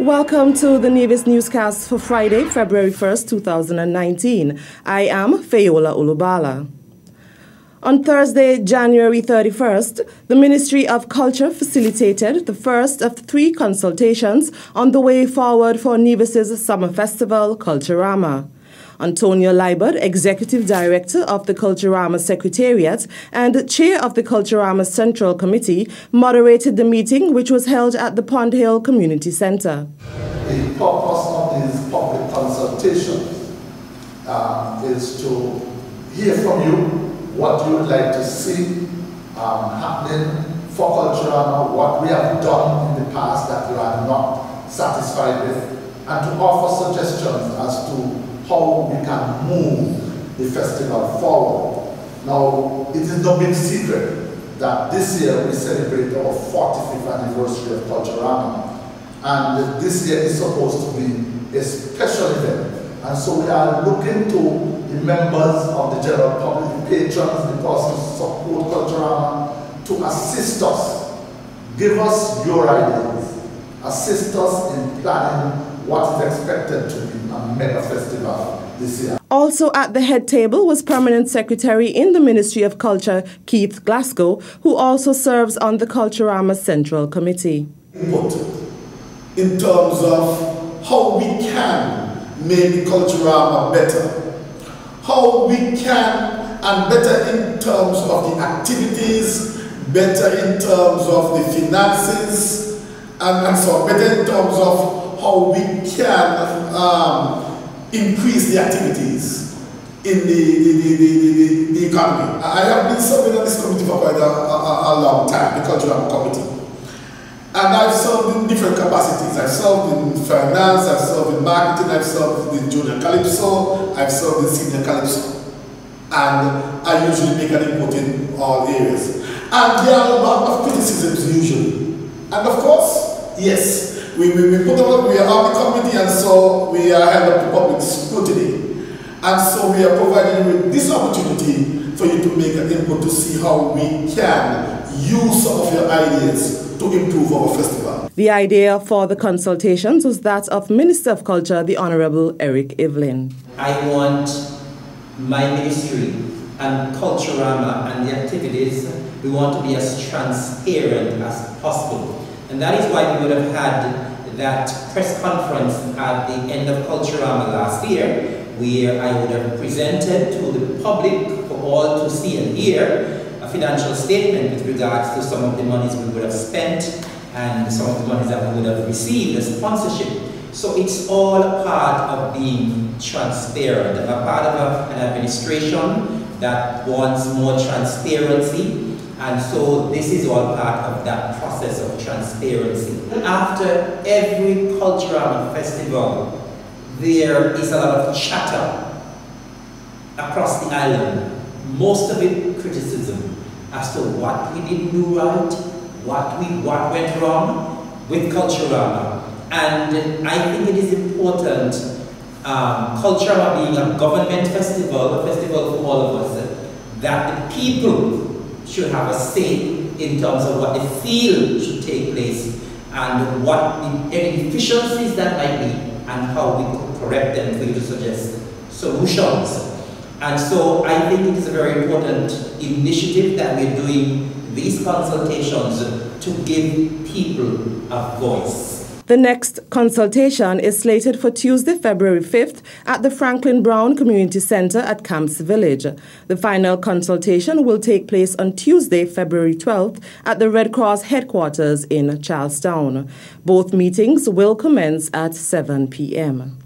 Welcome to the Nevis Newscast for Friday, February 1st, 2019. I am Fayola Ulubala. On Thursday, January 31st, the Ministry of Culture facilitated the first of 3 consultations on the way forward for Nevis's summer festival, Culturama. Antonio Liebert, Executive Director of the Culturama Secretariat and Chair of the Culturama Central Committee, moderated the meeting, which was held at the Pond Hill Community Centre. The purpose of these public consultations is to hear from you what you would like to see happening for Culturama, what we have done in the past that you are not satisfied with, and to offer suggestions as to how we can move the festival forward. Now, it is no big secret that this year we celebrate our 45th anniversary of Culturama, and this year is supposed to be a special event. And so we are looking to the members of the general public, the patrons, the persons who support Culturama, to assist us. Give us your ideas. Assist us in planning what is expected to be a mega festival this year. Also at the head table was Permanent Secretary in the Ministry of Culture, Keith Glasgow, who also serves on the Culturama Central Committee. Input in terms of how we can make Culturama better, how we can, and better in terms of the activities, better in terms of the finances, and so better in terms of how we can increase the activities in the economy. I have been serving on this committee for quite a long time, the Cultural Committee. And I've served in different capacities. I've served in finance, I've served in marketing, I've served in junior calypso, I've served in senior calypso. And I usually make an input in all areas. And there are a lot of criticisms usually. And of course, yes, we put on, we are on the committee, and so we are held up to public scrutiny. And so we are providing you with this opportunity for you to make an input to see how we can use some of your ideas to improve our festival. The idea for the consultations was that of Minister of Culture, the Honourable Eric Evelyn. I want my ministry and Culturama and the activities, we want to be as transparent as possible. And that is why we would have had that press conference at the end of Culturama last year, where I would have presented to the public for all to see and hear a financial statement with regards to some of the monies we would have spent and some of the monies that we would have received as sponsorship. So it's all a part of being transparent. I'm a part of an administration that wants more transparency. And so this is all part of that process of transparency. After every Culturama festival, there is a lot of chatter across the island. Most of it criticism as to what we didn't do right, what went wrong with Culturama. And I think it is important, Culturama being a government festival, a festival for all of us, that the people should have a say in terms of what they feel should take place and what any deficiencies that might be and how we could correct them for you to suggest solutions. And so I think it is a very important initiative that we're doing these consultations to give people a voice. The next consultation is slated for Tuesday, February 5th at the Franklin Brown Community Centre at Camps Village. The final consultation will take place on Tuesday, February 12th at the Red Cross headquarters in Charlestown. Both meetings will commence at 7 p.m.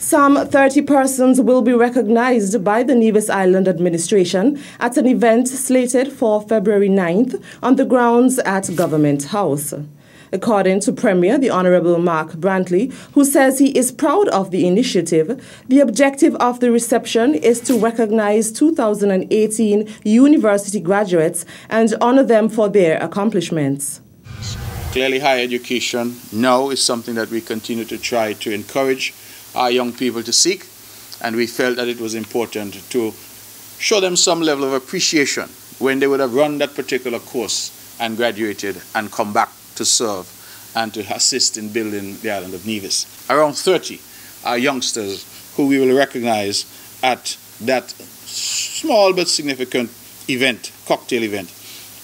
Some 30 persons will be recognized by the Nevis Island Administration at an event slated for February 9th on the grounds at Government House. According to Premier, the Honourable Mark Brantley, who says he is proud of the initiative, the objective of the reception is to recognize 2018 university graduates and honour them for their accomplishments. Clearly, higher education now is something that we continue to try to encourage our young people to seek, and we felt that it was important to show them some level of appreciation when they would have run that particular course and graduated and come back to serve and to assist in building the island of Nevis. Around 30 are youngsters who we will recognize at that small but significant event, cocktail event,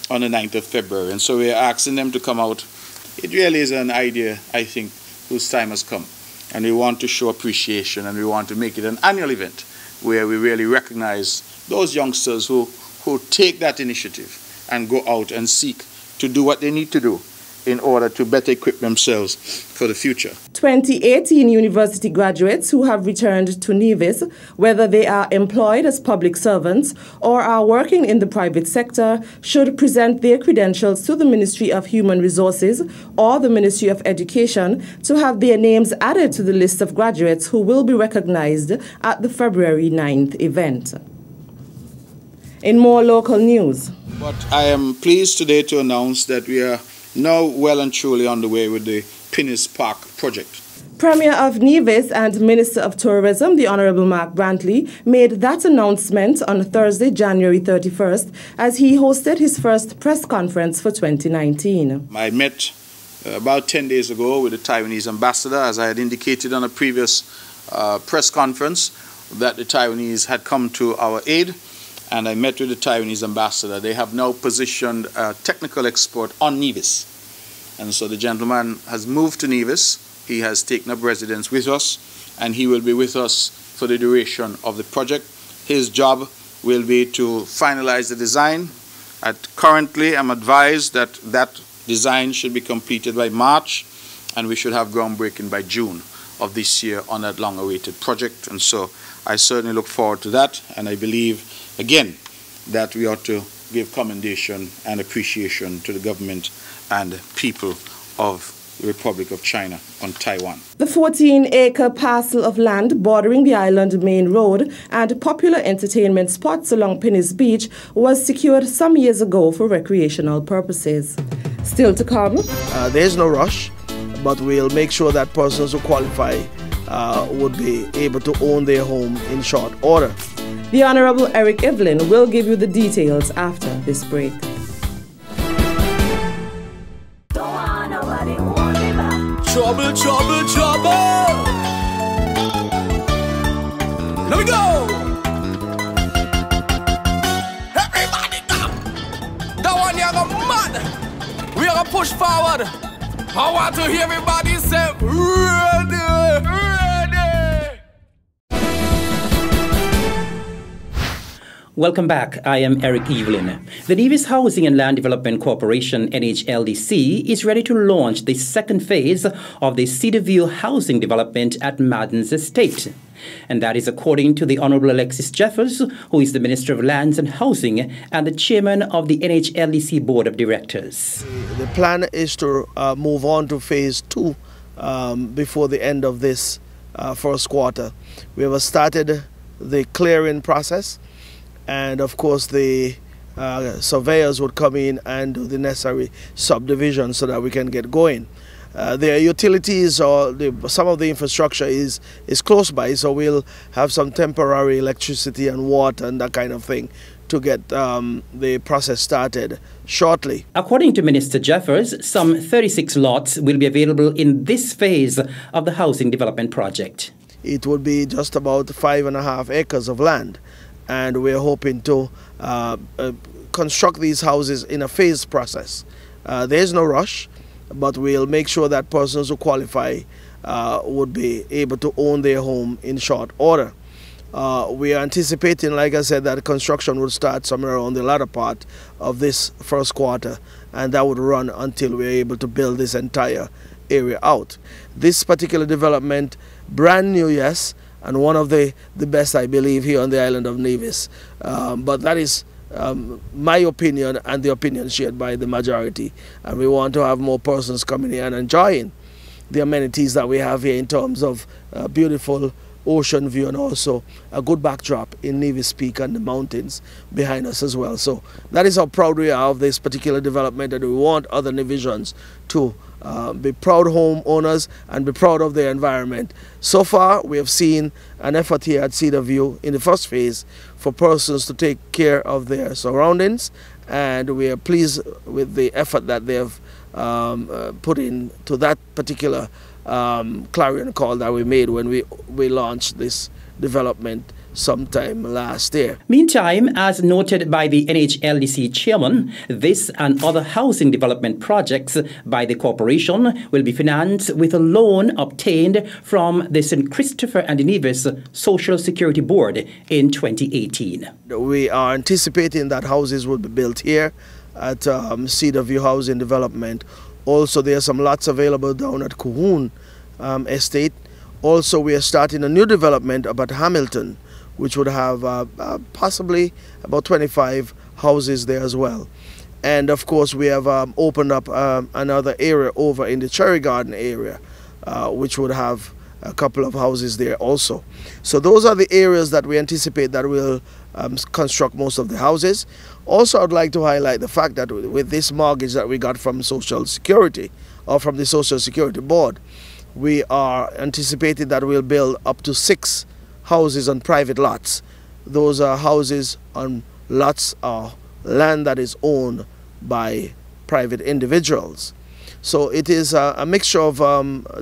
on the 9th of February. And so we are asking them to come out. It really is an idea, I think, whose time has come. And we want to show appreciation, and we want to make it an annual event where we really recognize those youngsters who take that initiative and go out and seek to do what they need to do in order to better equip themselves for the future. 2018 university graduates who have returned to Nevis, whether they are employed as public servants or are working in the private sector, should present their credentials to the Ministry of Human Resources or the Ministry of Education to have their names added to the list of graduates who will be recognized at the February 9th event. In more local news. But I am pleased today to announce that we are now well and truly on the way with the Pinneys Park project. Premier of Nevis and Minister of Tourism, the Honourable Mark Brantley, made that announcement on Thursday, January 31st, as he hosted his first press conference for 2019. I met about 10 days ago with the Taiwanese ambassador, as I had indicated on a previous press conference, that the Taiwanese had come to our aid. And I met with the Taiwanese ambassador. They have now positioned a technical expert on Nevis. And so the gentleman has moved to Nevis. He has taken up residence with us, and he will be with us for the duration of the project. His job will be to finalize the design. Currently, I'm advised that that design should be completed by March, and we should have groundbreaking by June of this year on that long-awaited project. And so I certainly look forward to that, and I believe again, that we ought to give commendation and appreciation to the government and people of the Republic of China on Taiwan. The 14-acre parcel of land bordering the island main road and popular entertainment spots along Pinneys Beach was secured some years ago for recreational purposes. Still to come. There's no rush, but we'll make sure that persons who qualify would be able to own their home in short order. The Honourable Eric Evelyn will give you the details after this break. Trouble, trouble, trouble. Let me go. Everybody come. That one you're going mad. We are going to push forward. I want to hear everybody say, ready, ready. Welcome back. I am Eric Evelyn. The Nevis Housing and Land Development Corporation, NHLDC, is ready to launch the second phase of the Cedarview housing development at Madden's estate. And that is according to the Honourable Alexis Jeffers, who is the Minister of Lands and Housing and the Chairman of the NHLDC Board of Directors. The plan is to move on to phase 2 before the end of this first quarter. We have started the clearing process, and of course the surveyors would come in and do the necessary subdivision so that we can get going. The utilities or some of the infrastructure is close by, so we'll have some temporary electricity and water and that kind of thing to get the process started shortly. According to Minister Jeffers, some 36 lots will be available in this phase of the housing development project. It would be just about 5.5 acres of land, and we're hoping to construct these houses in a phased process. There's no rush, but we'll make sure that persons who qualify would be able to own their home in short order. We are anticipating, like I said, that construction would start somewhere around the latter part of this first quarter, and that would run until we're able to build this entire area out. This particular development, brand new, yes, and one of the best, I believe, here on the island of Nevis. But that is my opinion and the opinion shared by the majority. And we want to have more persons coming here and enjoying the amenities that we have here in terms of beautiful ocean view and also a good backdrop in Nevis Peak and the mountains behind us as well. So that is how proud we are of this particular development, and we want other Nevisians to be proud homeowners and be proud of their environment. So far, we have seen an effort here at Cedarview in the first phase for persons to take care of their surroundings, and we are pleased with the effort that they have put into that particular clarion call that we made when we launched this development sometime last year. Meantime, as noted by the NHLDC chairman, this and other housing development projects by the corporation will be financed with a loan obtained from the St. Christopher and Nevis Social Security Board in 2018. We are anticipating that houses will be built here at Cedar View Housing Development. Also, there are some lots available down at Cahoon Estate. Also, we are starting a new development up at Hamilton, which would have possibly about 25 houses there as well. And of course, we have opened up another area over in the Cherry Garden area, which would have a couple of houses there also. So those are the areas that we anticipate that will construct most of the houses. Also, I'd like to highlight the fact that with this mortgage that we got from Social Security, or from the Social Security Board, we are anticipating that we'll build up to 6 houses on private lots. Those are houses on lots or land that is owned by private individuals. So it is a mixture of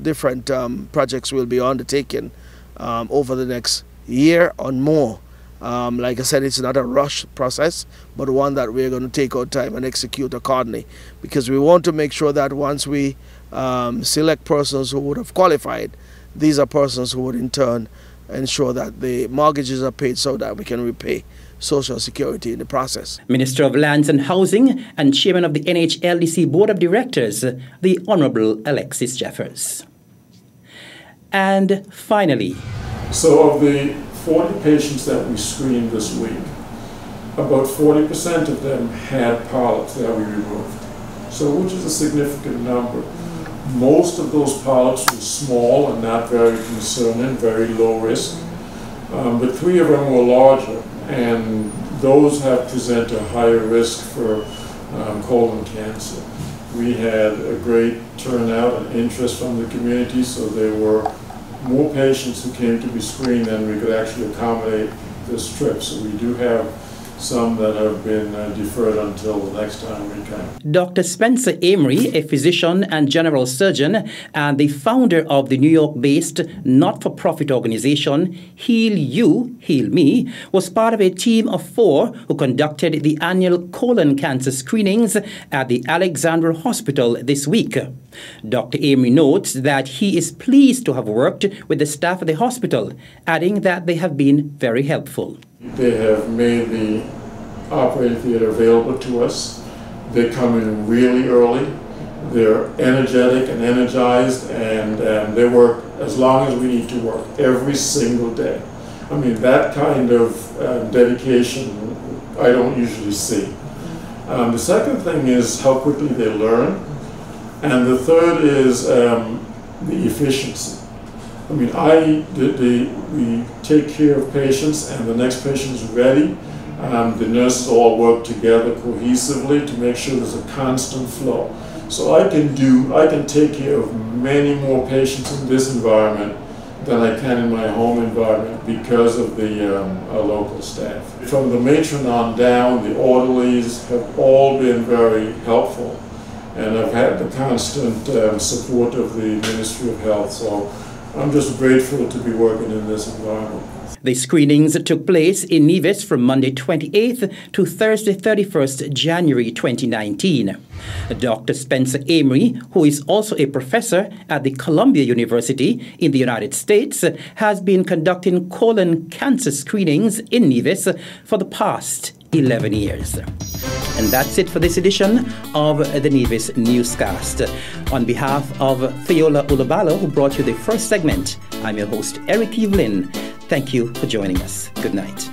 different projects will be undertaken over the next year or more. Like I said, it's not a rush process, but one that we're going to take our time and execute accordingly, because we want to make sure that once we select persons who would have qualified, these are persons who would in turn ensure that the mortgages are paid so that we can repay Social Security in the process. Minister of Lands and Housing and Chairman of the NHLDC Board of Directors, the Honorable Alexis Jeffers. And finally, so of the 40 patients that we screened this week, about 40% of them had polyps that we removed, so which is a significant number. Most of those polyps were small and not very concerning, very low risk, but 3 of them were larger, and those have presented a higher risk for colon cancer. We had a great turnout and interest from the community, so there were more patients who came to be screened than we could actually accommodate this trip. So we do have some that have been deferred until the next time we come. Dr. Spencer Amory, a physician and general surgeon and the founder of the New York-based not-for-profit organization Heal You, Heal Me, was part of a team of 4 who conducted the annual colon cancer screenings at the Alexandra Hospital this week. Dr. Amory notes that he is pleased to have worked with the staff at the hospital, adding that they have been very helpful. They have made the operating theater available to us. They come in really early. They're energetic and energized, and they work as long as we need to work, every single day. I mean, that kind of dedication I don't usually see. The second thing is how quickly they learn. And the third is the efficiency. I mean, we take care of patients, and the next patient is ready. The nurses all work together cohesively to make sure there's a constant flow. So I can take care of many more patients in this environment than I can in my home environment because of the local staff. From the matron on down, the orderlies have all been very helpful, and I've had the constant support of the Ministry of Health. So I'm just grateful to be working in this environment. The screenings took place in Nevis from Monday 28th to Thursday 31st January 2019. Dr. Spencer Amory, who is also a professor at the Columbia University in the United States, has been conducting colon cancer screenings in Nevis for the past 11 years. And that's it for this edition of the Nevis Newscast. On behalf of Fiola Ulabalo, who brought you the first segment, I'm your host, Eric Evelyn. Thank you for joining us. Good night.